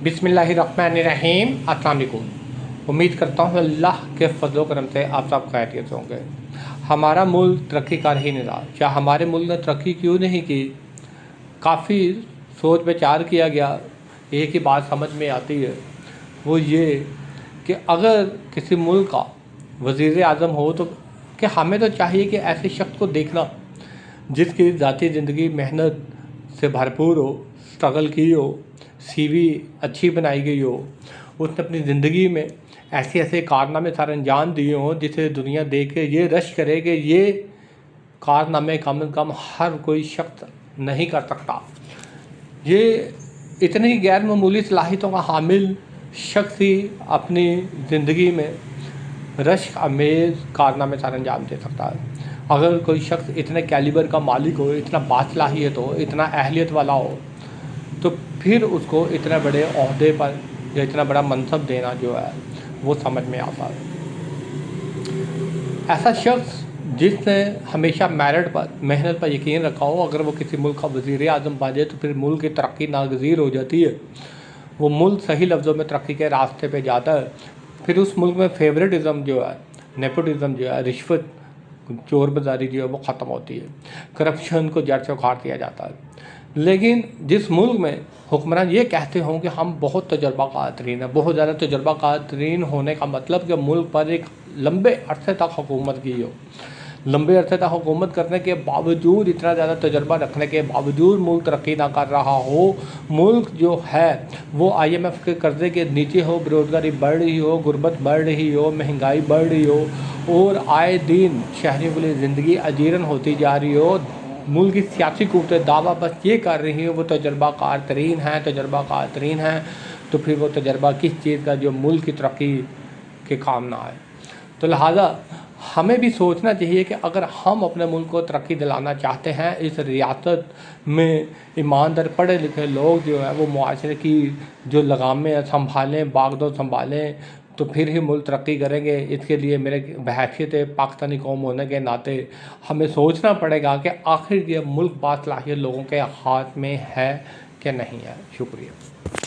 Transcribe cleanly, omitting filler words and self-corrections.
बिस्मिल्लाहिर्रहमानिर्रहीम। अस्सलाम वालेकुम। उम्मीद करता हूँ अल्लाह के फजल करम से आप सब खैरियत होंगे। हमारा मुल्क तरक्की कर ही नहीं रहा। क्या हमारे मुल्क ने तरक्की क्यों नहीं की? काफ़ी सोच विचार किया गया। एक ही बात समझ में आती है, वो ये कि अगर किसी मुल्क का वज़ीर आज़म हो तो कि हमें तो चाहिए कि ऐसे शख्स को देखना जिसकी ज़ाती ज़िंदगी मेहनत से भरपूर हो, स्ट्रगल की हो, सीवी अच्छी बनाई गई हो, उसने अपनी ज़िंदगी में ऐसे ऐसे कारनामे सर अंजाम दिए हों जिसे दुनिया देख के ये रश करे कि ये कारनामे कम से कम हर कोई शख्स नहीं कर सकता। ये इतनी गैर मामूली सलाहियतों का हामिल शख्स ही अपनी ज़िंदगी में रश्क अमेज़ कारनामे सर अंजाम दे सकता है। अगर कोई शख्स इतने कैलिबर का मालिक हो, इतना बासलाहियत हो, इतना अहलियत वाला हो, तो फिर उसको इतने बड़े ओहदे पर या इतना बड़ा मनसब देना जो है वो समझ में आता है। ऐसा शख्स जिसने हमेशा मेरिट पर, मेहनत पर यकीन रखा हो, अगर वो किसी मुल्क का वज़ीर आज़म बन जाए तो फिर मुल्क की तरक्की नागज़ीर हो जाती है। वो मुल्क सही लफ्ज़ों में तरक्की के रास्ते पे जाता है। फिर उस मुल्क में फेवरेटिज़म जो है, नेपोटिज़म जो है, रिश्वत, चोर बाज़ारी जो है वो ख़त्म होती है। करप्शन को जड़ से उखाड़ दिया जाता है। लेकिन जिस मुल्क में हुक्मरान ये कहते हों कि हम बहुत तजर्बाकार तरीन हैं, बहुत ज़्यादा तजर्बाकार तरीन होने का मतलब कि मुल्क पर एक लंबे अरसे तक हुकूमत की हो, लंबे अरसे तक हुकूमत करने के बावजूद, इतना ज़्यादा तजर्बा रखने के बावजूद मुल्क तरक्की ना कर रहा हो, मुल्क जो है वो IMF के कर्ज़े के नीचे हो, बेरोज़गारी बढ़ रही हो, गुर्बत बढ़ रही हो, महंगाई बढ़ रही हो और आए दिन शहरियों के लिए ज़िंदगी अजीरन होती जा रही हो, मुल्क की सियासी क़ुव्वतें दावा बस ये कर रही हैं वो तजर्बाकार तरीन हैं, तजर्बाकार तरीन हैं, तो फिर वो तजर्बा किस चीज़ का जो मुल्क की तरक्की के काम ना आए। तो लिहाजा हमें भी सोचना चाहिए कि अगर हम अपने मुल्क को तरक्की दिलाना चाहते हैं, इस रियासत में ईमानदार पढ़े लिखे लोग जो है वो मुआशरे की जो लगामें हैं संभालें, बागडोर संभालें, तो फिर ही मुल्क तरक्की करेंगे। इसके लिए मेरे बहैसियत पाकिस्तानी कौम होने के नाते हमें सोचना पड़ेगा कि आखिर ये मुल्क बासलाहियत लोगों के हाथ में है कि नहीं है। शुक्रिया।